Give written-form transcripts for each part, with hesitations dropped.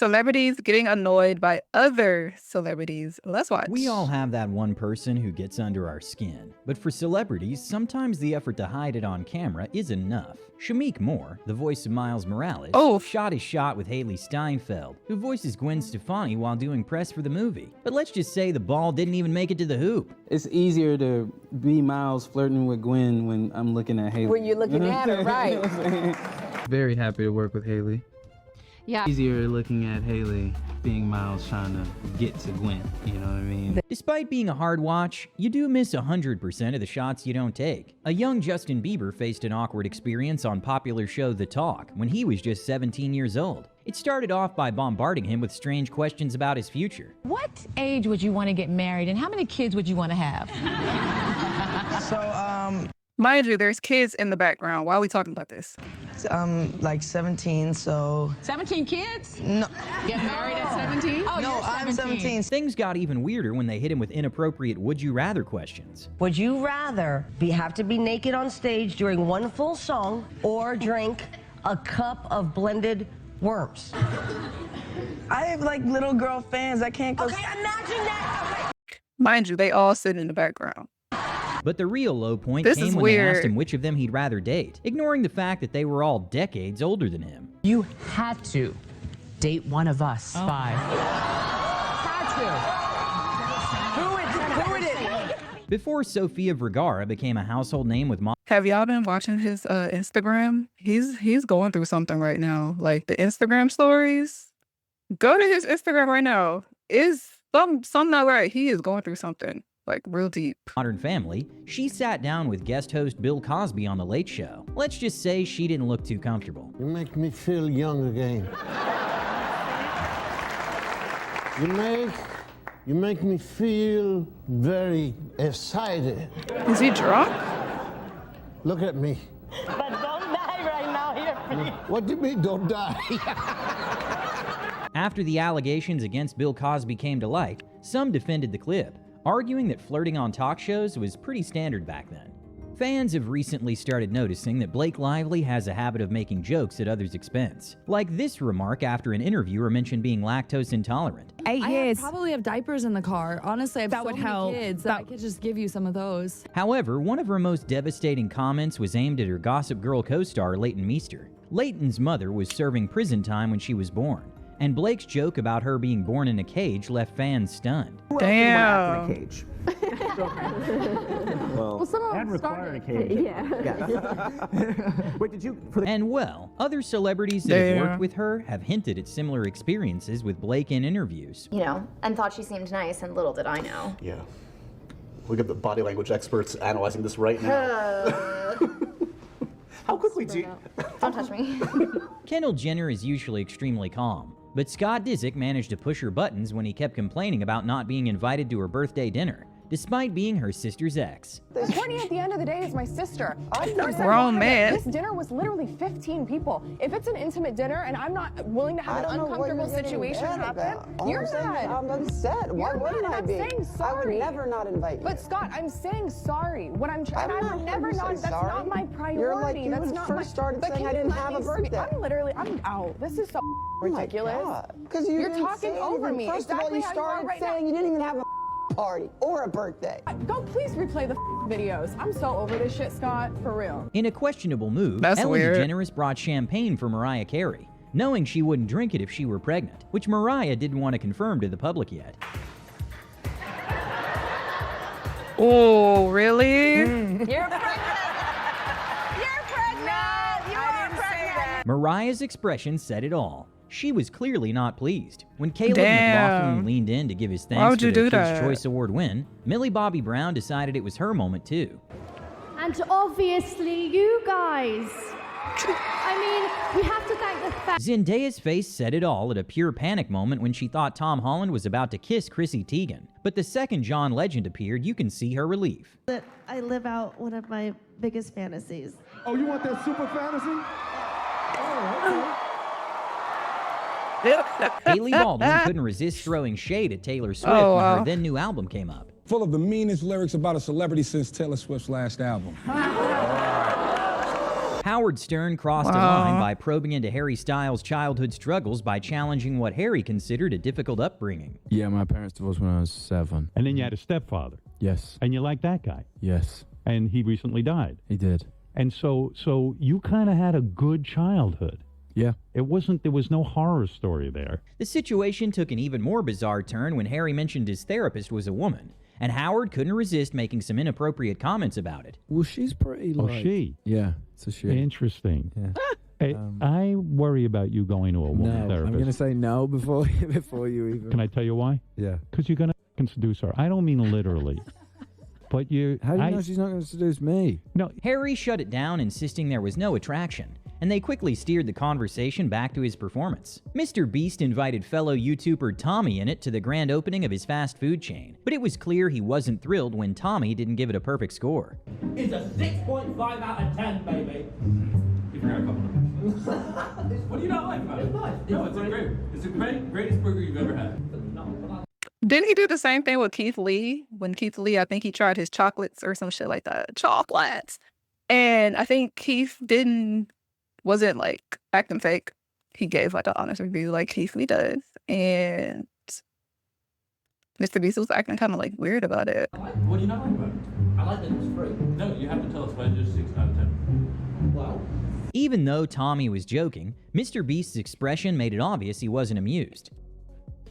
Celebrities getting annoyed by other celebrities. Let's watch. We all have that one person who gets under our skin. But for celebrities, sometimes the effort to hide it on camera is enough. Shameik Moore, the voice of Miles Morales, shot his shot with Hailee Steinfeld, who voices Gwen Stefani while doing press for the movie. But let's just say the ball didn't even make it to the hoop. It's easier to be Miles flirting with Gwen when I'm looking at Hailee. When you're looking at her, right. Very happy to work with Hailee. Yeah. Easier looking at Hailee being Miles trying to get to Gwen, you know what I mean? Despite being a hard watch, you do miss 100% of the shots you don't take. A young Justin Bieber faced an awkward experience on popular show The Talk when he was just 17 years old. It started off by bombarding him with strange questions about his future. What age would you want to get married and how many kids would you want to have? Mind you, there's kids in the background. Why are we talking about this? Like 17, so... 17 kids? No. Get married at 17? Oh, No, you're 17. I'm 17. Things got even weirder when they hit him with inappropriate would you rather questions. Would you rather have to be naked on stage during one full song or drink a cup of blended worms? I have like little girl fans. I can't go... Okay, imagine that. Okay. Mind you, they all sit in the background. But the real low point This came is when they asked weird. him which of them he'd rather date, ignoring the fact that they were all decades older than him. You had to date one of us five. Who it is? Before Sofia Vergara became a household name with Have y'all been watching his Instagram? He's going through something right now. Like the Instagram stories. Go to his Instagram right now. Is some not right? He is going through something like real deep. Modern Family, she sat down with guest host Bill Cosby on The Late Show. Let's just say she didn't look too comfortable. You make me feel young again. You make me feel very excited. Is he drunk? Look at me. But don't die right now here, please. What do you mean, don't die? After the allegations against Bill Cosby came to light, some defended the clip, arguing that flirting on talk shows was pretty standard back then. Fans have recently started noticing that Blake Lively has a habit of making jokes at others' expense. Like this remark after an interviewer mentioned being lactose intolerant. I probably have diapers in the car. Honestly, I have That so would many help. kids that I could just give you some of those. However, one of her most devastating comments was aimed at her Gossip Girl co-star Leighton Meester. Leighton's mother was serving prison time when she was born, and Blake's joke about her being born in a cage left fans stunned. Damn. Cage. Well, some of them require a cage. Yeah. Wait, did you? And well, other celebrities that have worked with her have hinted at similar experiences with Blake in interviews. You know, and thought she seemed nice, and little did I know. Yeah. We got the body language experts analyzing this right now. How quickly do you... Don't touch me. Kendall Jenner is usually extremely calm, but Scott Disick managed to push her buttons when he kept complaining about not being invited to her birthday dinner, despite being her sister's ex. Courtney, at the end of the day, is my sister. Grown man. This dinner was literally 15 people. If it's an intimate dinner and I'm not willing to have an uncomfortable situation happen, you're mad. I'm upset. Why wouldn't I be? I'm saying sorry. I would never not invite you. But Scott, I'm saying sorry. What I'm trying, I would never not. That's sorry. not my priority. You're like, you that's not first my, started but saying can I you didn't let have a me speak? birthday. I'm out. This is so ridiculous. Because You're talking over me. First of all, Exactly you how you are started right saying now. you didn't even have a party or a birthday. Go please replay the videos. I'm so over this shit, Scott. For real. In a questionable move, That's Ellen weird. DeGeneres brought champagne for Mariah Carey, knowing she wouldn't drink it if she were pregnant, which Mariah didn't want to confirm to the public yet. Oh, really? You're pregnant. You're pregnant. You are pregnant. Mariah's expression said it all. She was clearly not pleased. When Caleb Damn. McLaughlin leaned in to give his Why thanks would for you their do Kids' that? Choice Award win, Millie Bobby Brown decided it was her moment too. And obviously, you guys. I mean, we have to thank the fact. Zendaya's face said it all at a pure panic moment when she thought Tom Holland was about to kiss Chrissy Teigen. But the second John Legend appeared, you can see her relief. That I live out one of my biggest fantasies. Oh, you want that super fantasy? Oh, Haley Baldwin couldn't resist throwing shade at Taylor Swift Oh, when wow. her then new album came up. Full of the meanest lyrics about a celebrity since Taylor Swift's last album. Howard Stern crossed a line by probing into Harry Styles' childhood struggles by challenging what Harry considered a difficult upbringing. Yeah, my parents divorced when I was 7. And then you had a stepfather. Yes. And you liked that guy. Yes. And he recently died. He did. And so you kind of had a good childhood. Yeah. There was no horror story there. The situation took an even more bizarre turn when Harry mentioned his therapist was a woman, and Howard couldn't resist making some inappropriate comments about it. Well, she's pretty like... Oh, she? Yeah, it's a she. Interesting. Yeah. I worry about you going to a woman therapist. I'm going to say no before you even... Can I tell you why? Yeah. Because you're going to seduce her. I don't mean literally. But you... How do you know she's not going to seduce me? No. Harry shut it down, insisting there was no attraction, and they quickly steered the conversation back to his performance. Mr. Beast invited fellow YouTuber Tommy Innit to the grand opening of his fast food chain, but it was clear he wasn't thrilled when Tommy didn't give it a perfect score. It's a 6.5 out of 10, baby. You forgot a couple numbers. What do you not like about it? No, it's the greatest burger you've ever had. Didn't he do the same thing with Keith Lee? When Keith Lee, I think he tried his chocolates or some shit like that. Chocolates. And I think Keith wasn't like acting fake. He gave like an honest review like Keith Lee does. And Mr. Beast was acting kind of like weird about it. What do you not like about it? I like that it was free. No, you have to tell us why it's just 6 out of 10. Wow. Even though Tommy was joking, Mr. Beast's expression made it obvious he wasn't amused.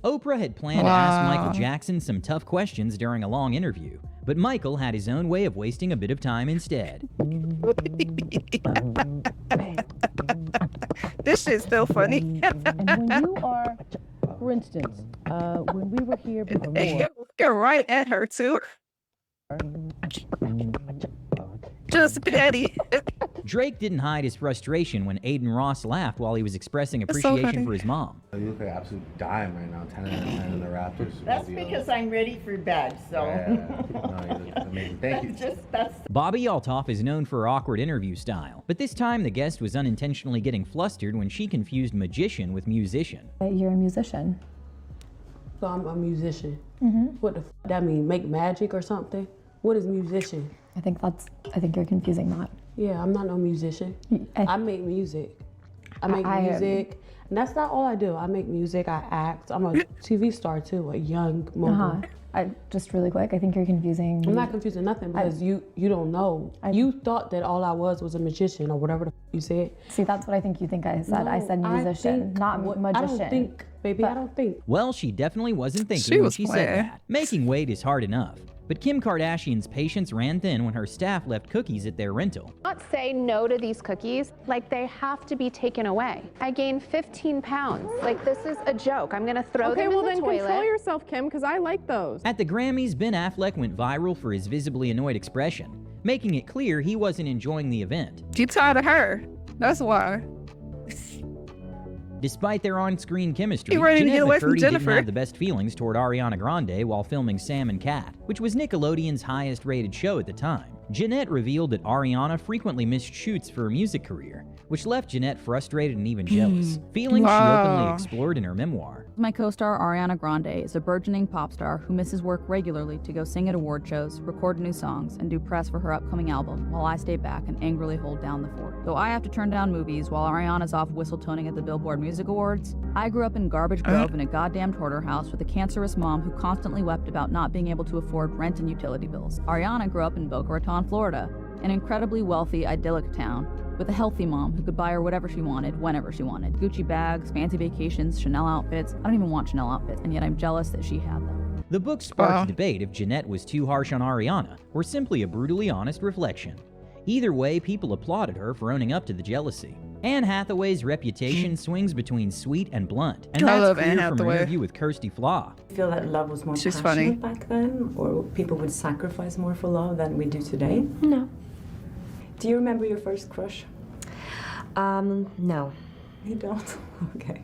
Oprah had planned to ask Michael Jackson some tough questions during a long interview, but Michael had his own way of wasting a bit of time instead. This shit's still funny. And when you are, for instance, when we were here before... You're right at her, too. Just petty. Drake didn't hide his frustration when Aiden Ross laughed while he was expressing appreciation for his mom. You look like an absolute dime right now, 10 out of 10 in the Raptors. That's because I'm ready for bed, so. Yeah. No, you look amazing. Thank you. Bobby Altoff is known for her awkward interview style, but this time the guest was unintentionally getting flustered when she confused magician with musician. You're a musician. So I'm a musician. Mm-hmm. What the f that mean? Make magic or something? What is musician? I think you're confusing that. Yeah, I'm not no musician. I make music. I make music. And that's not all I do. I make music, I act. I'm a TV star too, a young mogul. Just really quick, I think you're confusing. I'm not confusing nothing because you don't know. You thought that all I was a magician or whatever the f you said. See, that's what I think you think I said. I said musician, not magician. I don't think, baby, I don't think. Well, she definitely wasn't thinking when she said that. Making weight is hard enough. But Kim Kardashian's patience ran thin when her staff left cookies at their rental. Not say no to these cookies, like they have to be taken away. I gained 15 pounds. Like this is a joke. I'm gonna throw them in the toilet. Okay, well then control yourself, Kim, because I like those. At the Grammys, Ben Affleck went viral for his visibly annoyed expression, making it clear he wasn't enjoying the event. You tired of her. That's why. Despite their on-screen chemistry, Jeanette McCurdy didn't have the best feelings toward Ariana Grande while filming Sam and Cat, which was Nickelodeon's highest-rated show at the time. Jeanette revealed that Ariana frequently missed shoots for her music career, which left Jeanette frustrated and even jealous, feelings she openly explored in her memoir. My co-star Ariana Grande is a burgeoning pop star who misses work regularly to go sing at award shows, record new songs, and do press for her upcoming album, while I stay back and angrily hold down the fort. Though I have to turn down movies while Ariana's off whistle-toning at the Billboard Music Awards, I grew up in Garbage Grove in a goddamn hoarder house with a cancerous mom who constantly wept about not being able to afford rent and utility bills. Ariana grew up in Boca Raton, Florida, an incredibly wealthy, idyllic town, with a healthy mom who could buy her whatever she wanted, whenever she wanted. Gucci bags, fancy vacations, Chanel outfits. I don't even want Chanel outfits, and yet I'm jealous that she had them. The book sparked debate if Jeanette was too harsh on Ariana, or simply a brutally honest reflection. Either way, people applauded her for owning up to the jealousy. Anne Hathaway's reputation swings between sweet and blunt, and that's clear from an interview with Kirsty Flaw. I feel that love was more passionate back then, or people would sacrifice more for love than we do today? No. Do you remember your first crush? No. You don't? Okay.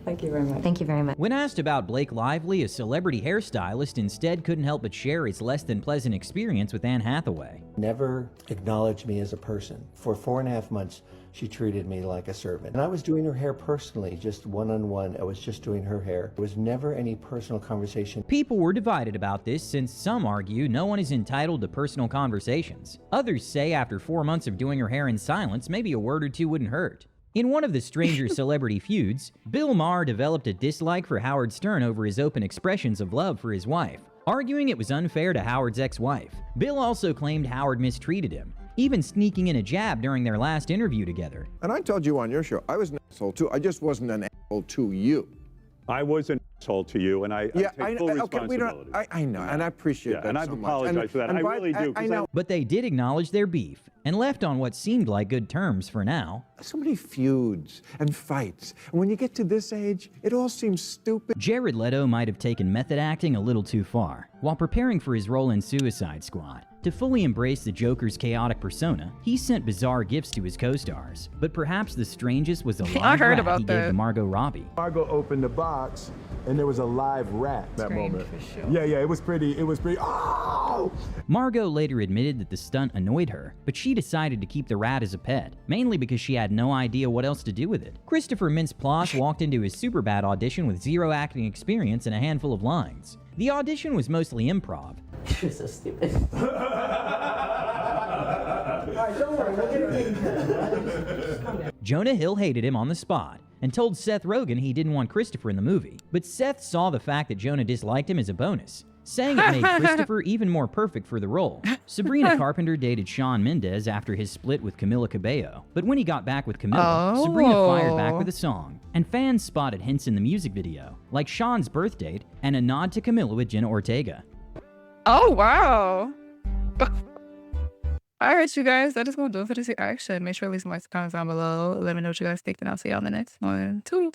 Thank you very much. Thank you very much. When asked about Blake Lively, a celebrity hairstylist instead couldn't help but share his less than pleasant experience with Anne Hathaway. Never acknowledged me as a person. For 4.5 months, she treated me like a servant. And I was doing her hair personally, just one-on-one. I was just doing her hair. There was never any personal conversation. People were divided about this, since some argue no one is entitled to personal conversations. Others say after 4 months of doing her hair in silence, maybe a word or two wouldn't hurt. In one of the stranger celebrity feuds, Bill Maher developed a dislike for Howard Stern over his open expressions of love for his wife, arguing it was unfair to Howard's ex-wife. Bill also claimed Howard mistreated him, even sneaking in a jab during their last interview together. And I told you on your show, I was an asshole too. I just wasn't an asshole to you. I was an asshole to you, and I take full responsibility. I know, and I appreciate that and so I've much. apologized for that. I really do. I know. But they did acknowledge their beef, and left on what seemed like good terms for now. So many feuds and fights. And when you get to this age, it all seems stupid. Jared Leto might have taken method acting a little too far. While preparing for his role in Suicide Squad, to fully embrace the Joker's chaotic persona, he sent bizarre gifts to his co-stars. But perhaps the strangest was a live rat he gave to Margot Robbie. Margot opened the box, and there was a live rat that moment. For sure. Yeah, it was pretty, oh! Margot later admitted that the stunt annoyed her, but she decided to keep the rat as a pet, mainly because she had no idea what else to do with it. Christopher Mintz-Plasse walked into his Superbad audition with 0 acting experience and a handful of lines. The audition was mostly improv. You're so stupid. All right, don't worry, we'll get it. Jonah Hill hated him on the spot and told Seth Rogen he didn't want Christopher in the movie, but Seth saw the fact that Jonah disliked him as a bonus, saying it made Christopher even more perfect for the role. Sabrina Carpenter dated Shawn Mendes after his split with Camila Cabello, but when he got back with Camila, Sabrina fired back with a song, and fans spotted hints in the music video, like Shawn's birth date and a nod to Camila with Jenna Ortega. Oh, wow. All right, you guys, that is going to do it for this reaction. Make sure to leave some likes and comments down below. Let me know what you guys think, and I'll see y'all in the next one. Toodles.